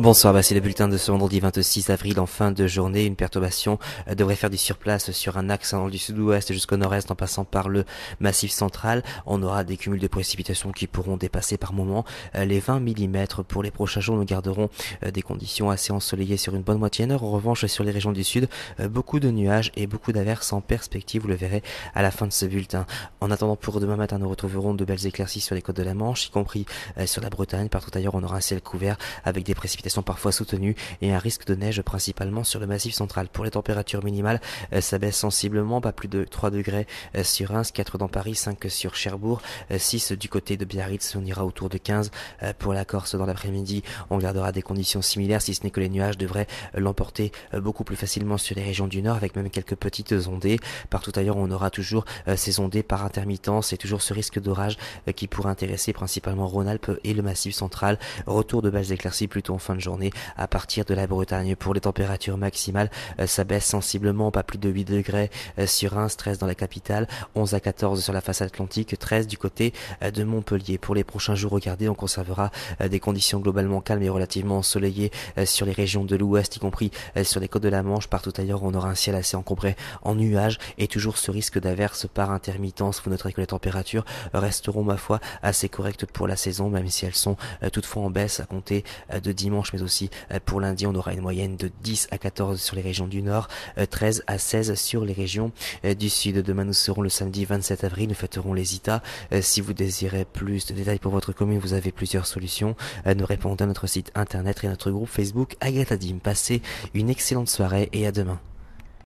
Bonsoir, c'est le bulletin de ce vendredi 26 avril en fin de journée. Une perturbation devrait faire du surplace sur un axe allant du sud-ouest jusqu'au nord-est en passant par le massif central. On aura des cumuls de précipitations qui pourront dépasser par moment les 20 mm. Pour les prochains jours, nous garderons des conditions assez ensoleillées sur une bonne moitié nord. En revanche, sur les régions du sud, beaucoup de nuages et beaucoup d'averses en perspective. Vous le verrez à la fin de ce bulletin. En attendant, pour demain matin, nous retrouverons de belles éclaircies sur les côtes de la Manche, y compris sur la Bretagne. Partout ailleurs, on aura un ciel couvert avec des précipitations parfois soutenues et un risque de neige principalement sur le massif central. Pour les températures minimales, ça baisse sensiblement, pas plus de 3 degrés sur Reims, 4 dans Paris, 5 sur Cherbourg, 6 du côté de Biarritz, on ira autour de 15 pour la Corse dans l'après-midi. On gardera des conditions similaires, si ce n'est que les nuages devraient l'emporter beaucoup plus facilement sur les régions du nord, avec même quelques petites ondées. Partout ailleurs, on aura toujours ces ondées par intermittence et toujours ce risque d'orage qui pourrait intéresser principalement Rhône-Alpes et le massif central. Retour de belles éclaircies plutôt en fin de journée à partir de la Bretagne. Pour les températures maximales, ça baisse sensiblement, pas plus de 8 degrés sur Reims, 13 dans la capitale, 11 à 14 sur la face atlantique, 13 du côté de Montpellier. Pour les prochains jours, regardez, on conservera des conditions globalement calmes et relativement ensoleillées sur les régions de l'ouest, y compris sur les côtes de la Manche. Partout ailleurs, on aura un ciel assez encombré en nuages et toujours ce risque d'averse par intermittence. Vous noterez que les températures resteront, ma foi, assez correctes pour la saison, même si elles sont toutefois en baisse à compter de dimanche, mais aussi pour lundi. On aura une moyenne de 10 à 14 sur les régions du nord, 13 à 16 sur les régions du sud. Demain, nous serons le samedi 27 avril, nous fêterons les ITA. Si vous désirez plus de détails pour votre commune, vous avez plusieurs solutions. Nous répondons à notre site internet et à notre groupe Facebook Agathadim. Passez une excellente soirée et à demain.